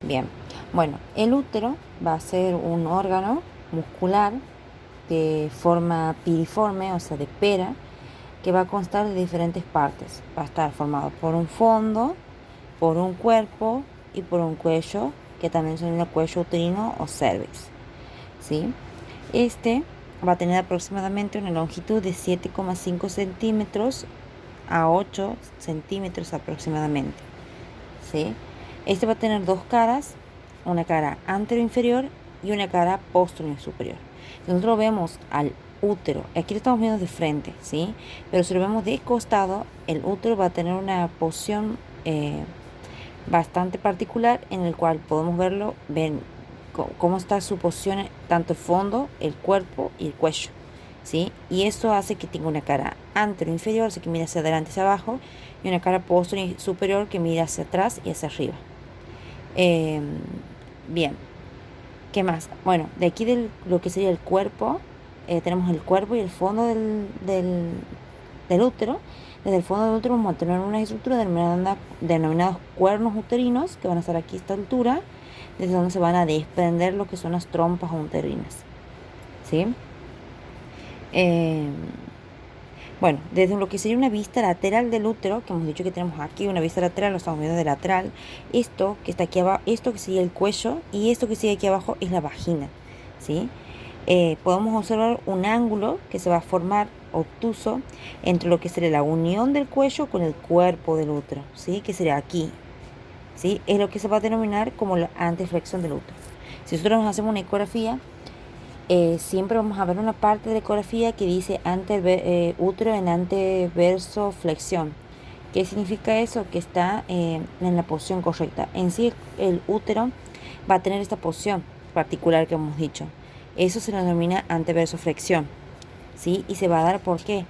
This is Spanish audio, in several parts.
Bien, bueno, el útero va a ser un órgano muscular de forma piriforme, o sea, de pera, que va a constar de diferentes partes. Va a estar formado por un fondo, por un cuerpo y por un cuello, que también se denomina cuello uterino o cervix, ¿sí? Este va a tener aproximadamente una longitud de 7,5 centímetros a 8 centímetros aproximadamente, ¿sí? Este va a tener dos caras, una cara anteroinferior y una cara posterior-superior. Si nosotros vemos al útero, aquí lo estamos viendo de frente, ¿sí? Pero si lo vemos de costado, el útero va a tener una posición bastante particular en el cual podemos verlo, ven cómo está su posición, tanto el fondo, el cuerpo y el cuello, ¿sí? Y eso hace que tenga una cara anteroinferior, así que mira hacia adelante y hacia abajo, y una cara posterior superior que mira hacia atrás y hacia arriba. Eh, Bien, ¿qué más? Bueno, de aquí de lo que sería el cuerpo, tenemos el cuerpo y el fondo del útero. Desde el fondo del útero vamos a tener una estructura denominados cuernos uterinos, que van a estar aquí a esta altura, desde donde se van a desprender lo que son las trompas uterinas, ¿sí? Eh, bueno, desde lo que sería una vista lateral del útero, que hemos dicho que tenemos aquí una vista lateral, lo estamos viendo de lateral, esto que está aquí abajo, esto que sería el cuello y esto que sigue aquí abajo es la vagina, ¿sí? Podemos observar un ángulo que se va a formar obtuso entre lo que sería la unión del cuello con el cuerpo del útero, ¿sí? Que sería aquí, ¿sí? Es lo que se va a denominar como la anteflexión del útero. Si nosotros nos hacemos una ecografía, siempre vamos a ver una parte de la ecografía que dice útero en anteverso flexión. ¿Qué significa eso? Que está en la posición correcta. En sí, el útero va a tener esta posición particular que hemos dicho. Eso se denomina anteverso flexión, ¿sí? Y se va a dar ¿por qué?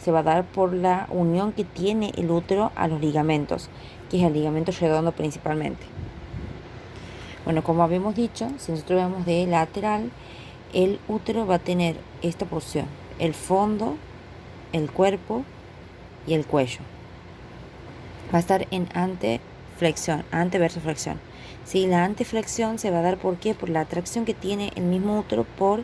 Se va a dar por la unión que tiene el útero a los ligamentos, que es el ligamento redondo principalmente. Bueno, como habíamos dicho, si nosotros vemos de lateral, el útero va a tener esta posición: el fondo, el cuerpo y el cuello. Va a estar en anteflexión, anteverso flexión. Sí, la anteflexión se va a dar ¿por qué? Por la atracción que tiene el mismo útero por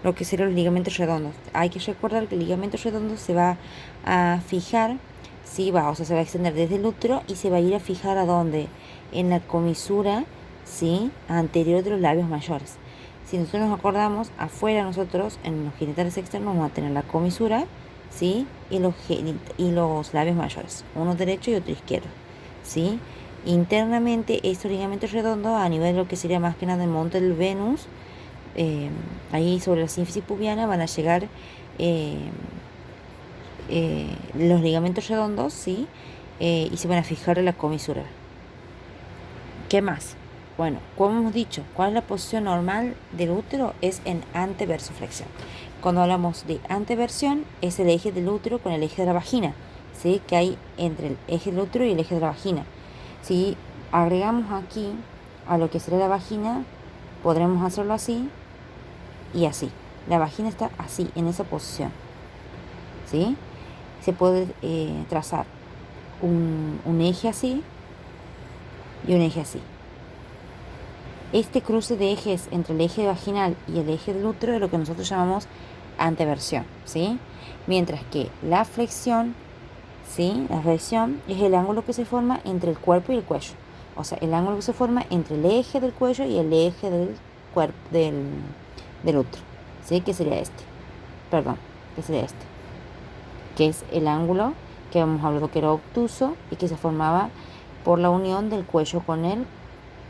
lo que serían los ligamentos redondos. Hay que recordar que el ligamento redondo se va a fijar, sí, o sea, se va a extender desde el útero y se va a ir a fijar ¿a dónde? En la comisura, ¿sí?, anterior de los labios mayores. Si nosotros nos acordamos, afuera nosotros, en los genitales externos, vamos a tener la comisura, ¿sí? Y los labios mayores, uno derecho y otro izquierdo, ¿sí? Internamente, estos ligamentos redondos, a nivel de lo que sería más que nada el monte del Venus, ahí sobre la sínfisis pubiana, van a llegar los ligamentos redondos, ¿sí? Y se van a fijar en la comisura. ¿Qué más? Bueno, como hemos dicho, ¿cuál es la posición normal del útero? Es en anteversoflexión. Cuando hablamos de anteversión, es el eje del útero con el eje de la vagina, ¿sí? Que hay entre el eje del útero y el eje de la vagina. Si agregamos aquí a lo que sería la vagina, podremos hacerlo así y así. La vagina está así, en esa posición, ¿sí? Se puede trazar un eje así y un eje así. Este cruce de ejes entre el eje vaginal y el eje del útero es lo que nosotros llamamos anteversión, ¿sí? Mientras que la flexión, ¿sí?, la flexión es el ángulo que se forma entre el cuerpo y el cuello. O sea, el ángulo que se forma entre el eje del cuello y el eje del cuerpo del útero, ¿sí? Que sería este. Perdón, que sería este. Que es el ángulo que hemos hablado que era obtuso y que se formaba por la unión del cuello con el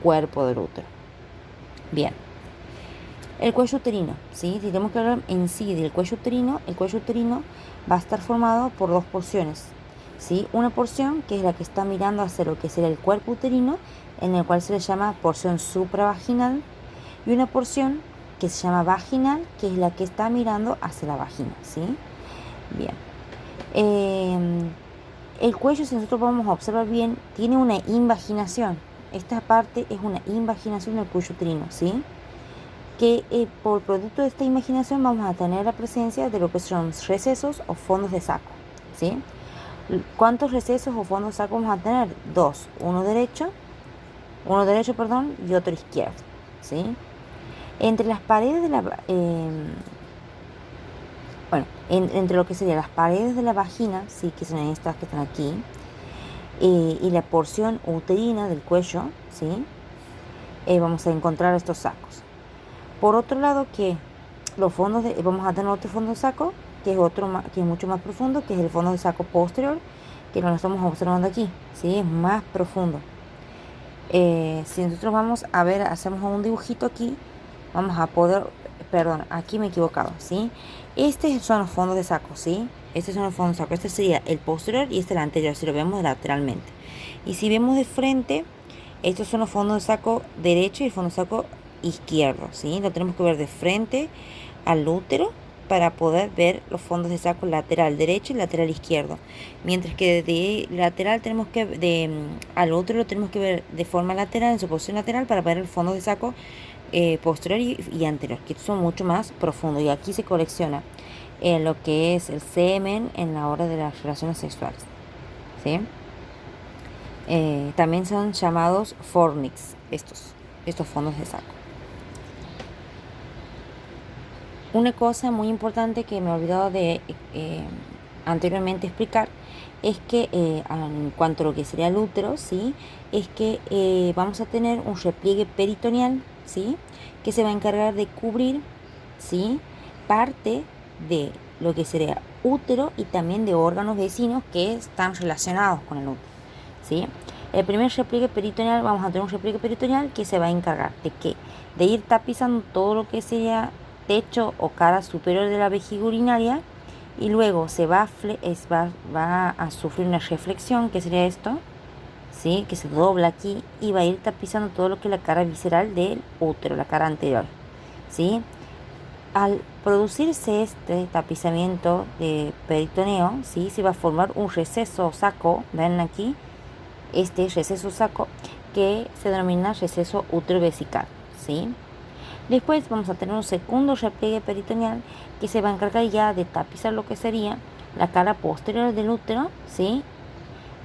cuerpo del útero. Bien, el cuello uterino, ¿sí? Si tenemos que hablar en sí del cuello uterino, el cuello uterino va a estar formado por dos porciones, ¿sí? Una porción que es la que está mirando hacia lo que será el cuerpo uterino, en el cual se le llama porción supravaginal, y una porción que se llama vaginal, que es la que está mirando hacia la vagina, ¿sí? Bien. El cuello, si nosotros vamos a observar bien, tiene una invaginación. Esta parte es una invaginación del cuello uterino, ¿sí? Que por producto de esta invaginación vamos a tener la presencia de lo que son recesos o fondos de saco, ¿sí? ¿Cuántos recesos o fondos de saco vamos a tener? Dos, uno derecho, perdón, y otro izquierdo, ¿sí? Entre las paredes de la, entre lo que serían las paredes de la vagina, sí, que son estas que están aquí, y la porción uterina del cuello, ¿sí? Vamos a encontrar estos sacos. Por otro lado, que los fondos vamos a tener otro fondo de saco, que es mucho más profundo, que es el fondo de saco posterior, que no lo estamos observando aquí, ¿sí? Es más profundo. Si nosotros vamos a ver, hacemos un dibujito aquí, vamos a poder, perdón, aquí me he equivocado, ¿sí? Estos son los fondos de saco, ¿sí? Estos son los fondos de saco. Este sería el posterior y este el anterior, si lo vemos lateralmente. Y si vemos de frente, estos son los fondos de saco derecho y el fondo de saco izquierdo, ¿sí? Lo tenemos que ver de frente al útero para poder ver los fondos de saco lateral derecho y lateral izquierdo. Mientras que de lateral tenemos que, al útero lo tenemos que ver de forma lateral, en su posición lateral, para ver el fondo de saco posterior y anterior, que son mucho más profundos. Y aquí se colecciona lo que es el semen en la hora de las relaciones sexuales, ¿sí? También son llamados fornix, estos fondos de saco. Una cosa muy importante que me he olvidado de anteriormente explicar es que en cuanto a lo que sería el útero, ¿sí? Es que vamos a tener un repliegue peritoneal, ¿sí? Que se va a encargar de cubrir, ¿sí? Parte de lo que sería útero y también de órganos vecinos que están relacionados con el útero, ¿sí? El primer repliegue peritoneal, vamos a tener un repliegue peritoneal que se va a encargar de que de ir tapizando todo lo que sería techo o cara superior de la vejiga urinaria, y luego se va a sufrir una reflexión, que sería esto, ¿sí? Que se dobla aquí y va a ir tapizando todo lo que es la cara visceral del útero, la cara anterior, ¿sí? Al producirse este tapizamiento de peritoneo, ¿sí? Se va a formar un receso saco, ven aquí, este receso saco que se denomina receso útero-vesical, ¿sí? Después vamos a tener un segundo repliegue peritoneal que se va a encargar ya de tapizar lo que sería la cara posterior del útero, ¿sí?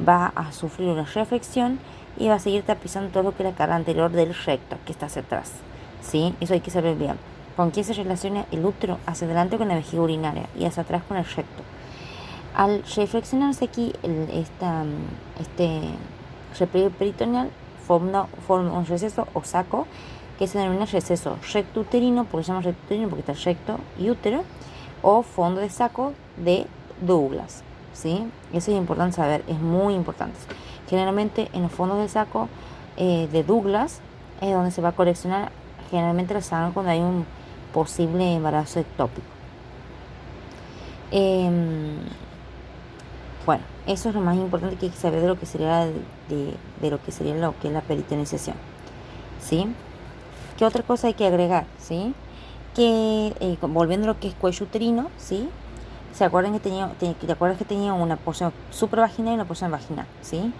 Va a sufrir una reflexión y va a seguir tapizando todo lo que es la cara anterior del recto, que está hacia atrás, ¿sí? Eso hay que saber bien. ¿Con quién se relaciona el útero? Hacia adelante con la vejiga urinaria y hacia atrás con el recto. Al reflexionarse aquí este repliegue peritoneal forma un receso o saco que se denomina receso recto uterino, porque se llama recto uterino porque está recto y útero, o fondo de saco de Douglas, ¿sí? Eso es importante saber, es muy importante. Generalmente en los fondos de saco de Douglas es donde se va a coleccionar generalmente la sangre cuando hay un posible embarazo ectópico. Bueno, eso es lo más importante que hay que saber de lo que sería de lo que sería lo que es la peritonización, ¿sí? ¿Qué otra cosa hay que agregar? ¿Sí? Que volviendo a lo que es cuello uterino, ¿sí? ¿Te acuerdas que tenía una porción supravaginal y una porción vaginal? ¿Sí?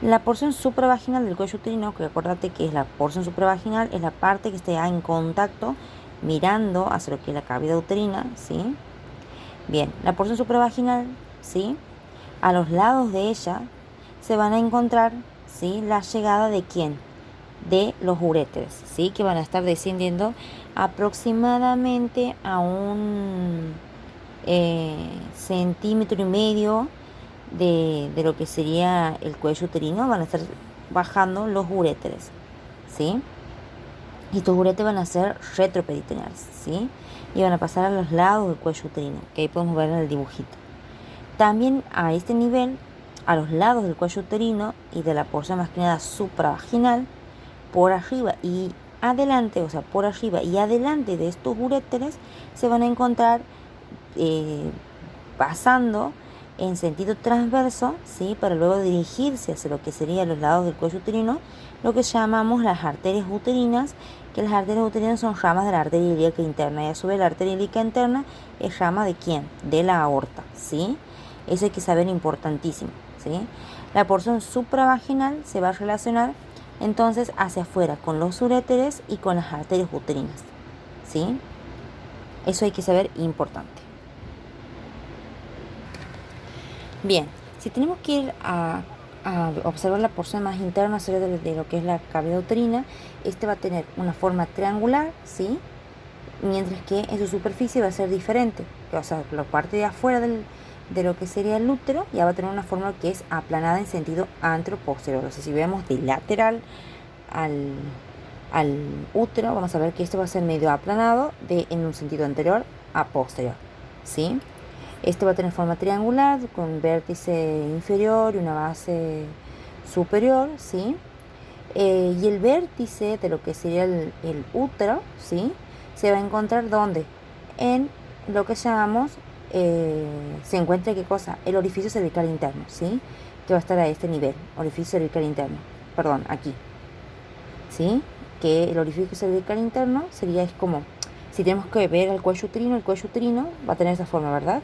La porción supravaginal del cuello uterino, que acuérdate que es la porción supravaginal, es la parte que está en contacto mirando hacia lo que es la cavidad uterina, ¿sí? Bien, la porción supravaginal, ¿sí? A los lados de ella se van a encontrar, ¿sí? La llegada de ¿quién? De los uréteres, ¿sí? Que van a estar descendiendo aproximadamente a un centímetro y medio de lo que sería el cuello uterino. Van a estar bajando los uréteres, ¿sí? Y estos uréteres van a ser retroperitoneales, ¿sí? Y van a pasar a los lados del cuello uterino, que ahí podemos ver en el dibujito. También a este nivel, a los lados del cuello uterino y de la porción más que nada supravaginal, por arriba y adelante, o sea, por arriba y adelante de estos uréteres se van a encontrar pasando en sentido transverso, ¿sí? Para luego dirigirse hacia lo que serían los lados del cuello uterino, lo que llamamos las arterias uterinas, que las arterias uterinas son ramas de la arteria ilíaca interna, y a su vez la arteria ilíaca interna es rama de ¿quién? De la aorta, ¿sí? Eso hay que saber, importantísimo, ¿sí? La porción supravaginal se va a relacionar entonces hacia afuera con los uréteres y con las arterias uterinas, ¿sí? Eso hay que saber, importante. Bien, Si tenemos que ir a observar la porción más interna sería de lo que es la cavidad uterina, este va a tener una forma triangular, ¿sí? Mientras que en su superficie va a ser diferente, o sea, la parte de afuera de lo que sería el útero ya va a tener una forma que es aplanada en sentido anteroposterior. O sea, si vemos de lateral al, al útero, vamos a ver que esto va a ser medio aplanado en un sentido anterior a posterior, ¿sí? Este va a tener forma triangular con un vértice inferior y una base superior, ¿sí? Y el vértice de lo que sería el útero, ¿sí? Se va a encontrar ¿dónde? En lo que llamamos, se encuentra ¿qué cosa? El orificio cervical interno, ¿sí? Que va a estar a este nivel, orificio cervical interno, perdón, aquí, ¿sí? Que el orificio cervical interno sería, es como, si tenemos que ver el cuello uterino va a tener esa forma, ¿verdad?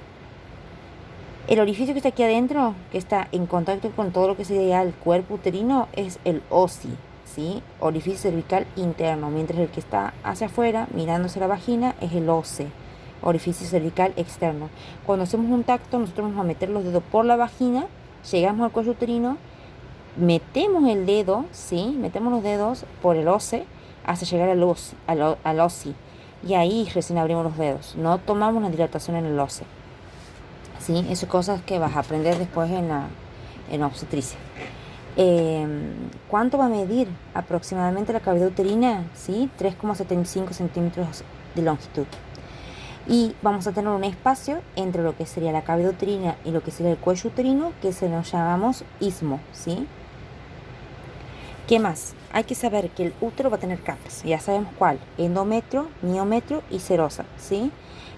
El orificio que está aquí adentro, que está en contacto con todo lo que sería el cuerpo uterino, es el OSI, ¿sí? Orificio cervical interno, mientras el que está hacia afuera, mirándose la vagina, es el OCE, orificio cervical externo. Cuando hacemos un tacto, nosotros vamos a meter los dedos por la vagina, llegamos al cuello uterino, metemos el dedo, ¿sí? Metemos los dedos por el OCE hasta llegar al OSI, y ahí recién abrimos los dedos. No tomamos la dilatación en el OCE. ¿Sí? Esas son cosas que vas a aprender después en obstetricia. ¿Cuánto va a medir aproximadamente la cavidad uterina? ¿Sí? 3,75 centímetros de longitud. Y vamos a tener un espacio entre lo que sería la cavidad uterina y lo que sería el cuello uterino, que se nos llamamos istmo, ¿sí? ¿Qué más? Hay que saber que el útero va a tener capas, ya sabemos cuál: endometrio, miometrio y serosa, ¿sí?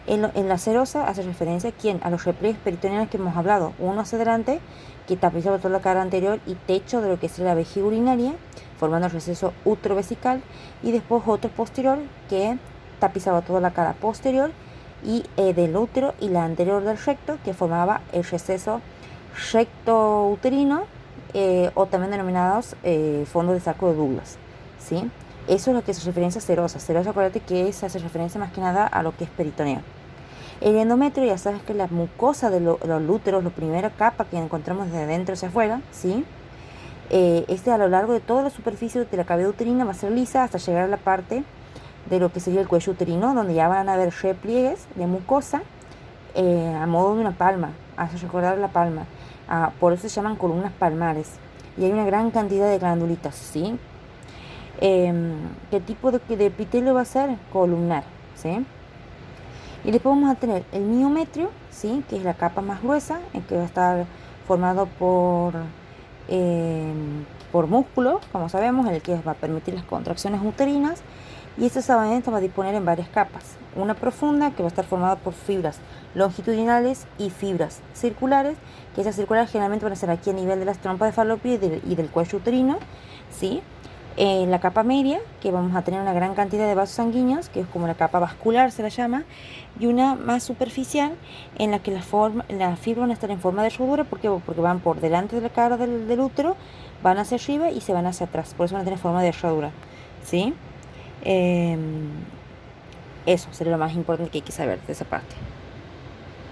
En la serosa hace referencia a los repliegues peritoneales que hemos hablado, uno hacia adelante, que tapizaba toda la cara anterior y techo de lo que es la vejiga urinaria, formando el receso útero-vesical, y después otro posterior que tapizaba toda la cara posterior y del útero, y la anterior del recto, que formaba el receso recto-uterino, o también denominados fondos de saco de Douglas, ¿sí? Eso es lo que se referencia a serosa. Serosa, acuérdate que se hace referencia más que nada a lo que es peritoneo. El endometrio, ya sabes que la mucosa de los úteros, la primera capa que encontramos desde adentro hacia afuera, ¿sí? Este a lo largo de toda la superficie de la cavidad uterina va a ser lisa hasta llegar a la parte de lo que sería el cuello uterino, donde ya van a haber repliegues de mucosa a modo de una palma, hace recordar la palma. Por eso se llaman columnas palmares. Y hay una gran cantidad de glandulitas, ¿sí? ¿Qué tipo de epitelio va a ser? Columnar, ¿sí? Y después vamos a tener el miometrio, ¿sí? Que es la capa más gruesa, que va a estar formado por músculo, como sabemos, el que va a permitir las contracciones uterinas. Y este sabaneta va a disponer en varias capas. Una profunda, que va a estar formada por fibras longitudinales y fibras circulares, que esas circulares generalmente van a ser aquí a nivel de las trompas de falopio y del cuello uterino, ¿sí? En la capa media, que vamos a tener una gran cantidad de vasos sanguíneos, que es como la capa vascular se la llama, y una más superficial, en la que las fibras van a estar en forma de rodura, porque van por delante de la cara del útero, van hacia arriba y se van hacia atrás, por eso van a tener forma de herradura, ¿sí? Eso sería lo más importante que hay que saber de esa parte.